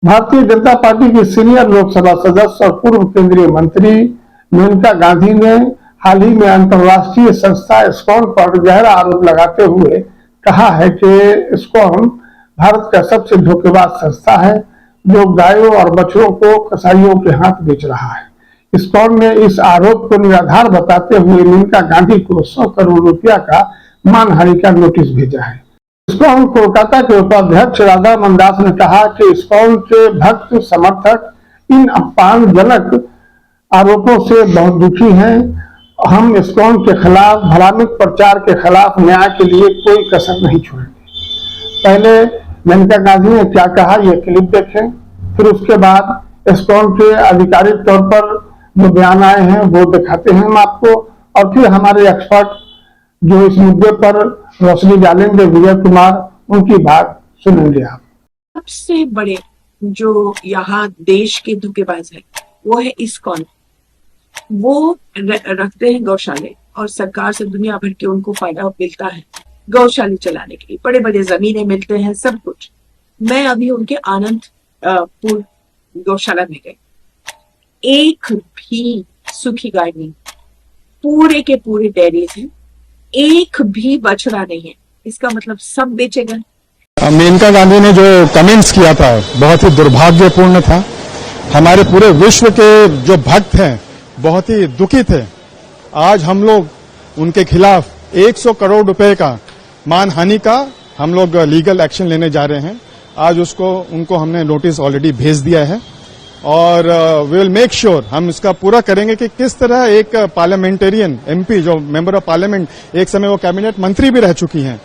Bharatiya Janata party की senior Lok Sabha सदस्य और पूर्व केंद्रीय मंत्री मेनका गांधी ने हाल ही में अंतर्राष्ट्रीय संस्था इस्कॉन पर गहरा आरोप लगाते हुए कहा है कि इस्कॉन भारत का सबसे धोखेबाज संस्था है जो गायों और बछड़ों को कसाईयों के हाथ बेच रहा है। इस्कॉन ने इस आरोप को निराधार बताते हुए मेनका गांधी को 100 करोड़ रुपया का मानहानि का नोटिस भेजा है। इस्कॉन कोलकाता के उपाध्यक्ष राधा मनदास ने कहा कि इस्कॉन के भक्त समर्थक इन अपमानजनक आरोपों से बहुत दुखी हैं। हम इस्कॉन के खिलाफ भ्रामक प्रचार के खिलाफ न्याय के लिए कोई कसर नहीं छोड़ेंगे। पहले मेनका गांधी ने क्या कहा, यह क्लिप देखें, फिर उसके बाद इस्कॉन के आधिकारिक तौर पर जो बयान आए हैं वो दिखाते हैं हम आपको, और फिर हमारे एक्सपर्ट जो इस मुद्दे पर रोशनी डालेंगे, विजय कुमार, उनकी बात सुनेंगे आप। सबसे बड़े जो यहाँ देश के धोखेबाज है वो है इस्कॉन। वो रखते हैं गौशाले और सरकार से दुनिया भर के उनको फायदा मिलता है गौशाले चलाने के लिए, बड़े बड़े जमीनें मिलते हैं, सब कुछ। मैं अभी उनके आनंदपुर गौशाला में गई, एक भी सूखी गाय नहीं, पूरे के पूरे डेयरीज हैं, एक भी बछड़ा नहीं है। इसका मतलब सब बेचे गए। मेनका गांधी ने जो कमेंट्स किया था बहुत ही दुर्भाग्यपूर्ण था। हमारे पूरे विश्व के जो भक्त हैं बहुत ही दुखी थे। आज हम लोग उनके खिलाफ 100 करोड़ रुपए का मानहानि का हम लोग लीगल एक्शन लेने जा रहे हैं। आज उनको हमने नोटिस ऑलरेडी भेज दिया है और वी विल मेक श्योर, हम इसका पूरा करेंगे कि किस तरह एक पार्लियामेंटेरियन एमपी जो मेंबर ऑफ पार्लियामेंट, एक समय वो कैबिनेट मंत्री भी रह चुकी हैं,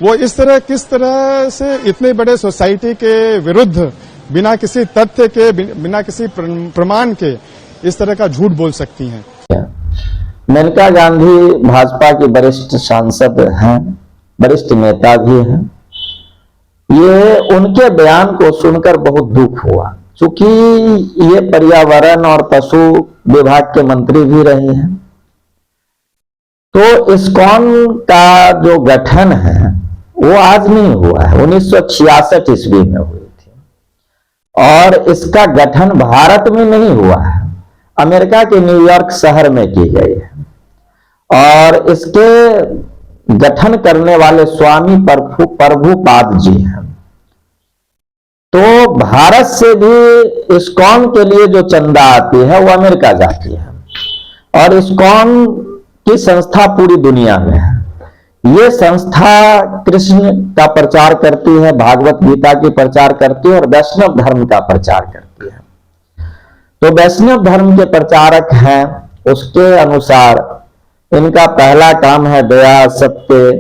वो किस तरह से इतने बड़े सोसाइटी के विरुद्ध बिना किसी तथ्य के, बिना किसी प्रमाण के इस तरह का झूठ बोल सकती हैं। मेनका गांधी भाजपा की वरिष्ठ सांसद हैं, वरिष्ठ नेता भी हैं। ये उनके बयान को सुनकर बहुत दुख हुआ, चूंकि ये पर्यावरण और पशु विभाग के मंत्री भी रहे हैं। तो इस्कॉन का जो गठन है वो आज नहीं हुआ है, 1966 ईस्वी में हुई थी, और इसका गठन भारत में नहीं हुआ है, अमेरिका के न्यूयॉर्क शहर में की गई है। और इसके गठन करने वाले स्वामी प्रभुपाद जी हैं। तो भारत से भी इस्कॉन के लिए जो चंदा आती है वो अमेरिका जाती है, और इस्कॉन की संस्था पूरी दुनिया में है। ये संस्था कृष्ण का प्रचार करती है, भागवत गीता की प्रचार करती है और वैष्णव धर्म का प्रचार करती है। तो वैष्णव धर्म के प्रचारक हैं, उसके अनुसार इनका पहला काम है दया, सत्य,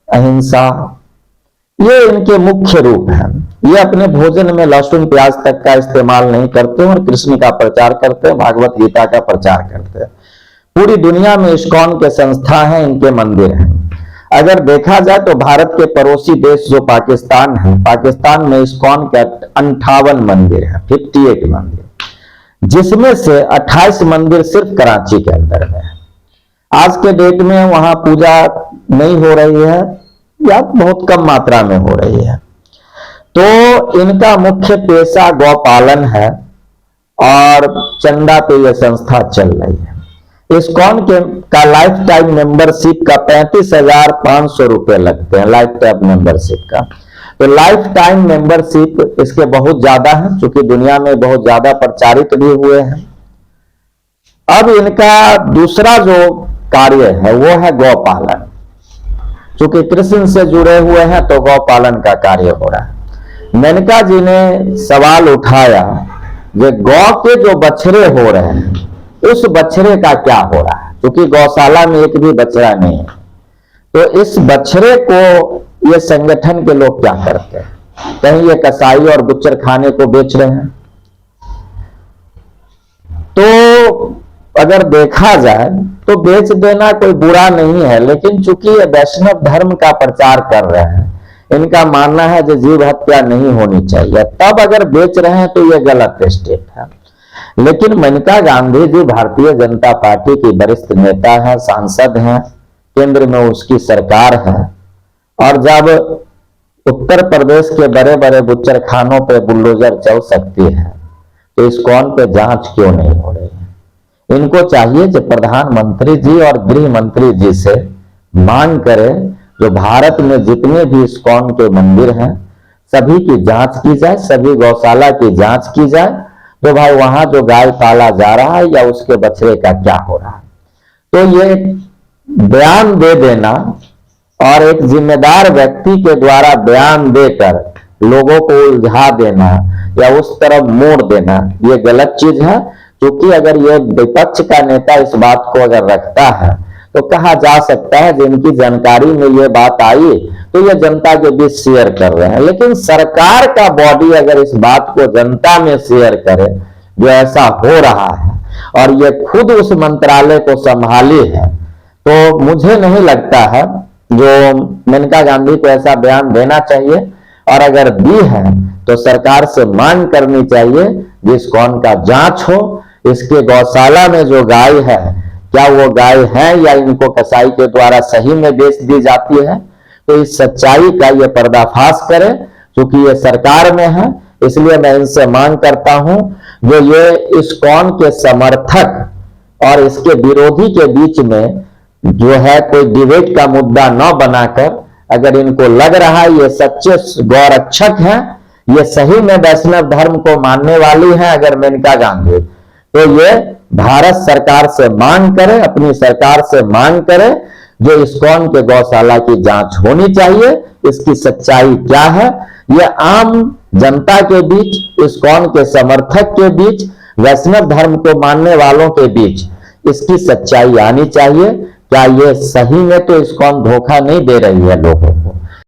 अहिंसा। ये इनके मुख्य रूप हैं। ये अपने भोजन में लहसुन प्याज तक का इस्तेमाल नहीं करते और कृष्ण का प्रचार करते हैं, भागवत गीता का प्रचार करते हैं। पूरी दुनिया में इस्कॉन के संस्था हैं, इनके मंदिर हैं। अगर देखा जाए तो भारत के पड़ोसी देश जो पाकिस्तान है, पाकिस्तान में इस्कॉन के 58 मंदिर है, 58 मंदिर, जिसमें से 28 मंदिर सिर्फ कराची के अंदर में है। आज के डेट में वहां पूजा नहीं हो रही है या बहुत कम मात्रा में हो रही है। तो इनका मुख्य पेशा गौपालन है और चंदा पे यह संस्था चल रही है। इस्कॉन का लाइफ टाइम मेंबरशिप का 35,500 रुपए लगते हैं, लाइफ टाइम मेंबरशिप का। तो लाइफ टाइम मेंबरशिप इसके बहुत ज्यादा है, क्योंकि दुनिया में बहुत ज्यादा प्रचारित भी हुए हैं। अब इनका दूसरा जो कार्य है वो है गौपालन। चूंकि कृष्ण से जुड़े हुए हैं तो गौपालन का कार्य हो रहा है। मेनका जी ने सवाल उठाया कि गौ के जो बछड़े हो रहे हैं उस बछड़े का क्या हो रहा है, क्योंकि गौशाला में एक भी बछड़ा नहीं है। तो इस बछड़े को ये संगठन के लोग क्या करते हैं, कहीं ये कसाई और बुच्चर खाने को बेच रहे हैं। तो अगर देखा जाए तो बेच देना कोई बुरा नहीं है, लेकिन चूंकि ये वैष्णव धर्म का प्रचार कर रहे हैं, इनका मानना है कि जीव हत्या नहीं होनी चाहिए, तब अगर बेच रहे हैं तो ये गलत स्टेप है। लेकिन मेनका गांधी जी भारतीय जनता पार्टी की वरिष्ठ नेता है, सांसद हैं, केंद्र में उसकी सरकार है, और जब उत्तर प्रदेश के बड़े बड़े बुच्चर खानों पे बुलडोजर चल सकती है, तो इस्कॉन पे जांच क्यों नहीं हो रही है? इनको चाहिए कि प्रधानमंत्री जी और गृह मंत्री जी से मांग करें, जो भारत में जितने भी इस्कॉन के मंदिर हैं सभी की जांच की जाए, सभी गौशाला की जांच की जाए, तो भाई वहां जो गाय पाला जा रहा है या उसके बछड़े का क्या हो रहा है। तो ये बयान दे देना और एक जिम्मेदार व्यक्ति के द्वारा बयान देकर लोगों को उलझा देना या उस तरफ मोड़ देना, ये गलत चीज है। क्योंकि अगर ये विपक्ष का नेता इस बात को अगर रखता है तो कहा जा सकता है जिनकी जानकारी में ये बात आई तो ये जनता के बीच शेयर कर रहे हैं, लेकिन सरकार का बॉडी अगर इस बात को जनता में शेयर करे जो ऐसा हो रहा है और ये खुद उस मंत्रालय को संभाली है, तो मुझे नहीं लगता है जो मेनका गांधी को ऐसा बयान देना चाहिए। और अगर दी है तो सरकार से मांग करनी चाहिए जिस इस्कॉन का जांच हो, इसके गौशाला में जो गाय है क्या वो गाय है या इनको कसाई के द्वारा सही में बेच दी जाती है, तो इस सच्चाई का ये पर्दाफाश करे। क्योंकि ये सरकार में है, इसलिए मैं इनसे मांग करता हूं जो ये इस्कॉन के समर्थक और इसके विरोधी के बीच में जो है कोई डिबेट का मुद्दा न बनाकर, अगर इनको लग रहा है ये सच्चे गौरक्षक हैं, ये सही में वैष्णव धर्म को मानने वाली हैं अगर मेनका गांधी, तो ये भारत सरकार से मांग करे, अपनी सरकार से मांग करे जो इस्कॉन के गौशाला की जांच होनी चाहिए, इसकी सच्चाई क्या है, ये आम जनता के बीच, इस्कॉन के समर्थक के बीच, वैष्णव धर्म को मानने वालों के बीच इसकी सच्चाई आनी चाहिए। क्या ये सही में तो इस्कॉन धोखा नहीं दे रही है लोगों को?